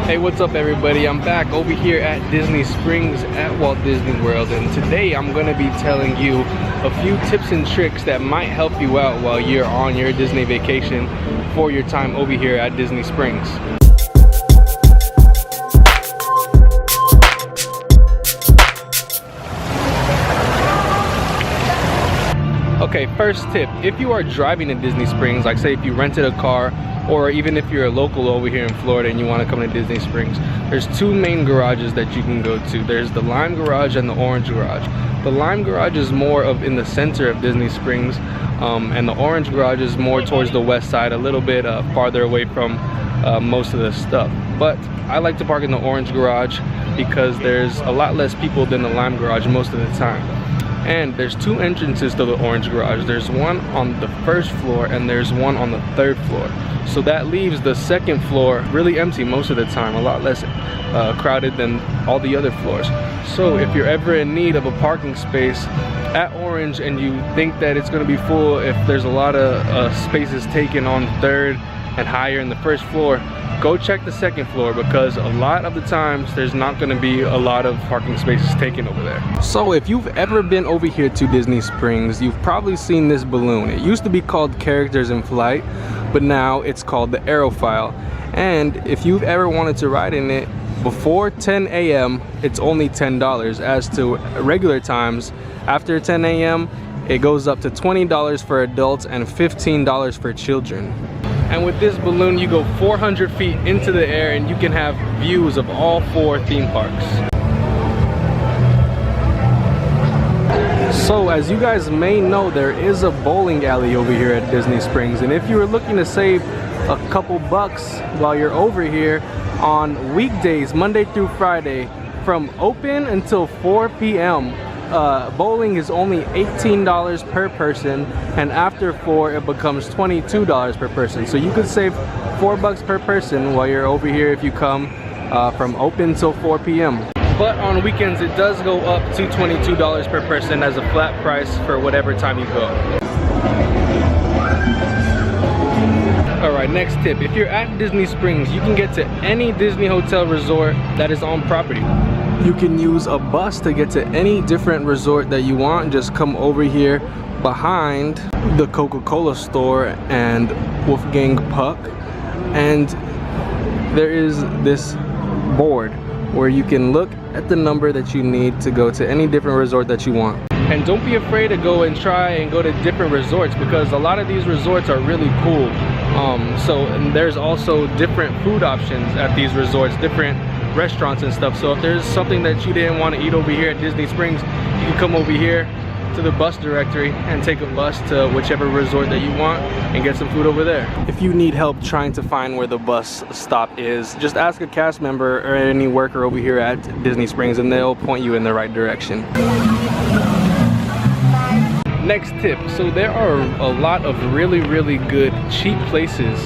Hey, what's up everybody? I'm back over here at Disney Springs at Walt Disney World, and today I'm going to be telling you a few tips and tricks that might help you out while you're on your Disney vacation for your time over here at Disney Springs. Okay, first tip, if you are driving to Disney Springs, like say if you rented a car, or even if you're a local over here in Florida and you want to come to Disney Springs, there's two main garages that you can go to. There's the Lime Garage and the Orange Garage. The Lime Garage is more of in the center of Disney Springs, and the Orange Garage is more towards the west side, a little bit farther away from most of the stuff. But I like to park in the Orange Garage because there's a lot less people than the Lime Garage most of the time. And there's two entrances to the Orange Garage. There's one on the first floor and there's one on the third floor. So that leaves the second floor really empty most of the time, a lot less crowded than all the other floors. So if you're ever in need of a parking space at Orange and you think that it's going to be full if there's a lot of spaces taken on the third and higher in the first floor, go check the second floor, because a lot of the times there's not going to be a lot of parking spaces taken over there. So if you've ever been over here to Disney Springs, you've probably seen this balloon. It used to be called Characters in Flight, but now it's called the Aerophile. And if you've ever wanted to ride in it before 10 a.m. it's only $10. As to regular times, after 10 a.m. it goes up to $20 for adults and $15 for children. And with this balloon, you go 400 feet into the air and you can have views of all four theme parks. So as you guys may know, there is a bowling alley over here at Disney Springs. And if you were looking to save a couple bucks while you're over here on weekdays, Monday through Friday, from open until 4 p.m., bowling is only $18 per person, and after 4 it becomes $22 per person. So you could save $4 per person while you're over here if you come from open till 4 p.m. But on weekends it does go up to $22 per person as a flat price for whatever time you go. Alright, next tip. If you're at Disney Springs, you can get to any Disney hotel resort that is on property. You can use a bus to get to any different resort that you want. Just come over here behind the Coca-Cola store and Wolfgang Puck, and there is this board where you can look at the number that you need to go to any different resort that you want. And don't be afraid to go and try and go to different resorts, because a lot of these resorts are really cool. And there's also different food options at these resorts, different restaurants and stuff. So if there's something that you didn't want to eat over here at Disney Springs, you can come over here to the bus directory and take a bus to whichever resort that you want and get some food over there. If you need help trying to find where the bus stop is, just ask a cast member or any worker over here at Disney Springs and they'll point you in the right direction. Next tip, so there are a lot of really good cheap places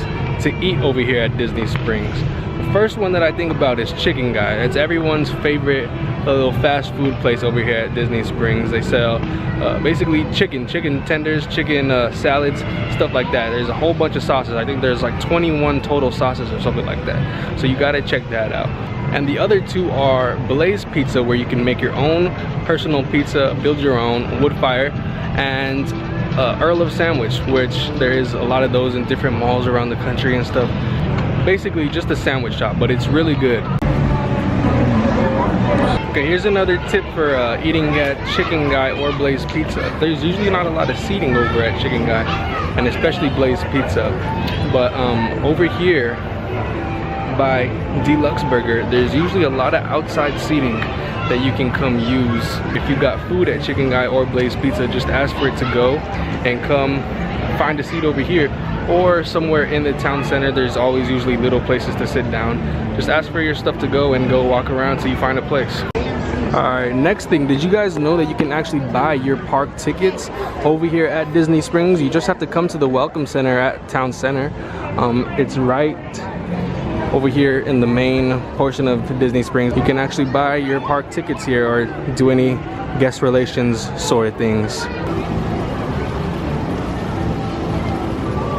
to eat over here at Disney Springs. The first one that I think about is Chicken Guy. It's everyone's favorite little fast food place over here at Disney Springs. They sell basically chicken tenders, chicken salads, stuff like that. There's a whole bunch of sauces. I think there's like 21 total sauces or something like that. So you gotta check that out. And the other two are Blaze Pizza, where you can make your own personal pizza, build your own wood fire, and Earl of Sandwich, which there is a lot of those in different malls around the country and stuff. Basically just a sandwich shop, but it's really good. Okay, here's another tip for eating at Chicken Guy or Blaze Pizza. There's usually not a lot of seating over at Chicken Guy, and especially Blaze Pizza. But over here by Deluxe Burger, there's usually a lot of outside seating that you can come use. If you got food at Chicken Guy or Blaze Pizza, just ask for it to go and come find a seat over here, or somewhere in the town center. There's always usually little places to sit down. Just ask for your stuff to go and go walk around till you find a place. Alright, next thing, did you guys know that you can actually buy your park tickets over here at Disney Springs? You just have to come to the Welcome Center at Town Center. It's right over here in the main portion of Disney Springs. You can actually buy your park tickets here or do any guest relations sort of things.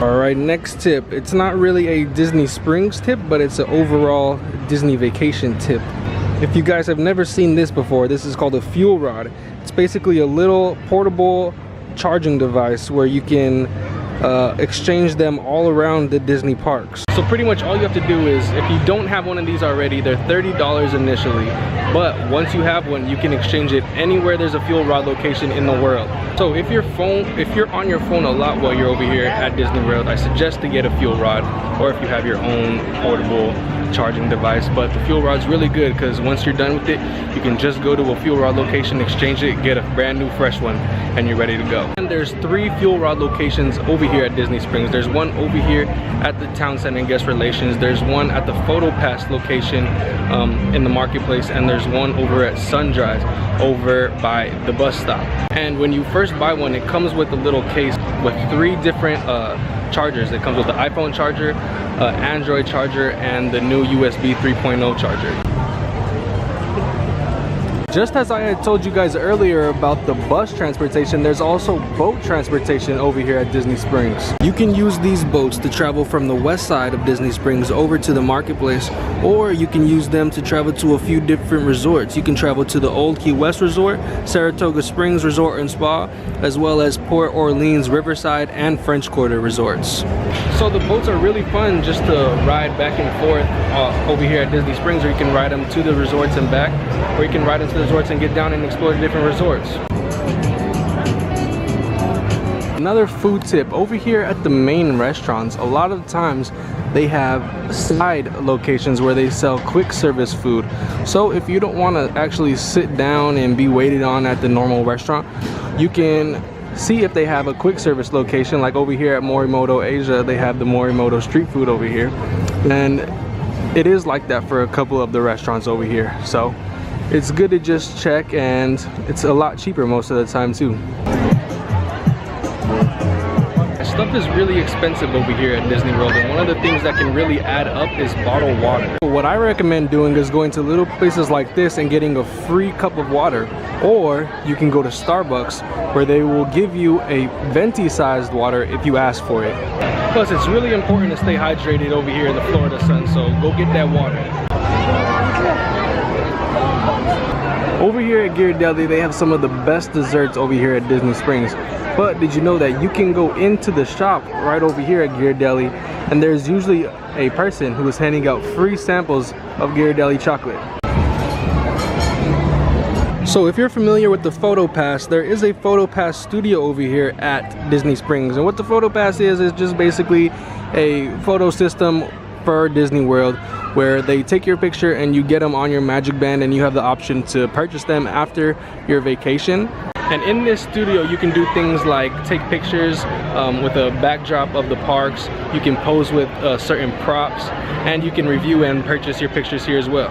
All right, next tip. It's not really a Disney Springs tip, but it's an overall Disney vacation tip. If you guys have never seen this before, this is called a fuel rod. It's basically a little portable charging device where you can exchange them all around the Disney parks. So pretty much all you have to do is, if you don't have one of these already, they're $30 initially, but once you have one, you can exchange it anywhere there's a fuel rod location in the world. So if you're on your phone a lot while you're over here at Disney World, I suggest to get a fuel rod, or if you have your own portable charging device. But the fuel rod's really good because once you're done with it, you can just go to a fuel rod location, exchange it, get a brand new fresh one, and you're ready to go. And there's 3 fuel rod locations over here at Disney Springs. There's one over here at the Town Center and Guest Relations, there's one at the Photo Pass location in the marketplace, and there's one over at Sundrive over by the bus stop. And when you first buy one, it comes with a little case with 3 different chargers. It comes with the iPhone charger, Android charger, and the new USB 3.0 charger. Just as I had told you guys earlier about the bus transportation, there's also boat transportation over here at Disney Springs. You can use these boats to travel from the west side of Disney Springs over to the marketplace, or you can use them to travel to a few different resorts. You can travel to the Old Key West Resort, Saratoga Springs Resort and Spa, as well as Port Orleans, Riverside, and French Quarter resorts. So the boats are really fun just to ride back and forth over here at Disney Springs, or you can ride them to the resorts and back, or you can ride them to the resorts and get down and explore the different resorts. Another food tip, over here at the main restaurants, a lot of times they have side locations where they sell quick service food. So if you don't want to actually sit down and be waited on at the normal restaurant, you can see if they have a quick service location. Like over here at Morimoto Asia, they have the Morimoto street food over here, and it is like that for a couple of the restaurants over here. So it's good to just check, and it's a lot cheaper most of the time too. Stuff is really expensive over here at Disney World, and one of the things that can really add up is bottled water. What I recommend doing is going to little places like this and getting a free cup of water, or you can go to Starbucks where they will give you a venti sized water if you ask for it. Plus, it's really important to stay hydrated over here in the Florida sun, so go get that water. Over here at Ghirardelli, they have some of the best desserts over here at Disney Springs. But did you know that you can go into the shop right over here at Ghirardelli, and there's usually a person who is handing out free samples of Ghirardelli chocolate. So if you're familiar with the Photo Pass, there is a Photo Pass studio over here at Disney Springs. And what the Photo Pass is just basically a photo system for Disney World, where they take your picture and you get them on your Magic Band, and you have the option to purchase them after your vacation. And in this studio, you can do things like take pictures with a backdrop of the parks. You can pose with certain props, and you can review and purchase your pictures here as well.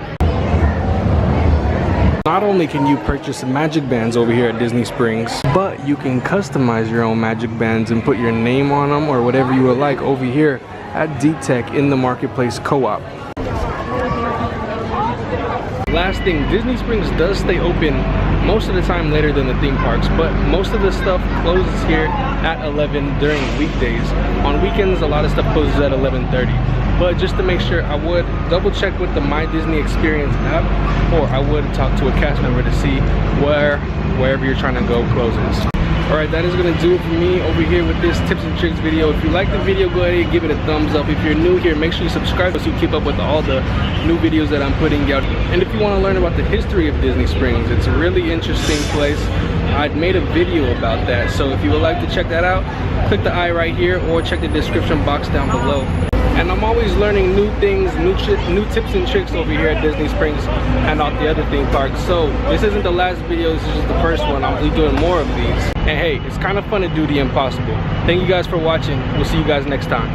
Not only can you purchase Magic Bands over here at Disney Springs, but you can customize your own Magic Bands and put your name on them or whatever you would like over here at D-Tech in the Marketplace Co-op. Last thing, Disney Springs does stay open most of the time later than the theme parks, but most of the stuff closes here at 11 during weekdays. On weekends, a lot of stuff closes at 11:30. But just to make sure, I would double check with the My Disney Experience app, or I would talk to a cast member to see wherever you're trying to go closes. Alright, that is going to do it for me over here with this tips and tricks video. If you like the video, go ahead and give it a thumbs up. If you're new here, make sure you subscribe so you keep up with all the new videos that I'm putting out. And if you want to learn about the history of Disney Springs, it's a really interesting place. I'd made a video about that, so if you would like to check that out, click the I right here or check the description box down below. And I'm always learning new things, new tips and tricks over here at Disney Springs and all the other theme parks. So this isn't the last video, this is just the first one. I'll be doing more of these. And hey, it's kind of fun to do the impossible. Thank you guys for watching. We'll see you guys next time.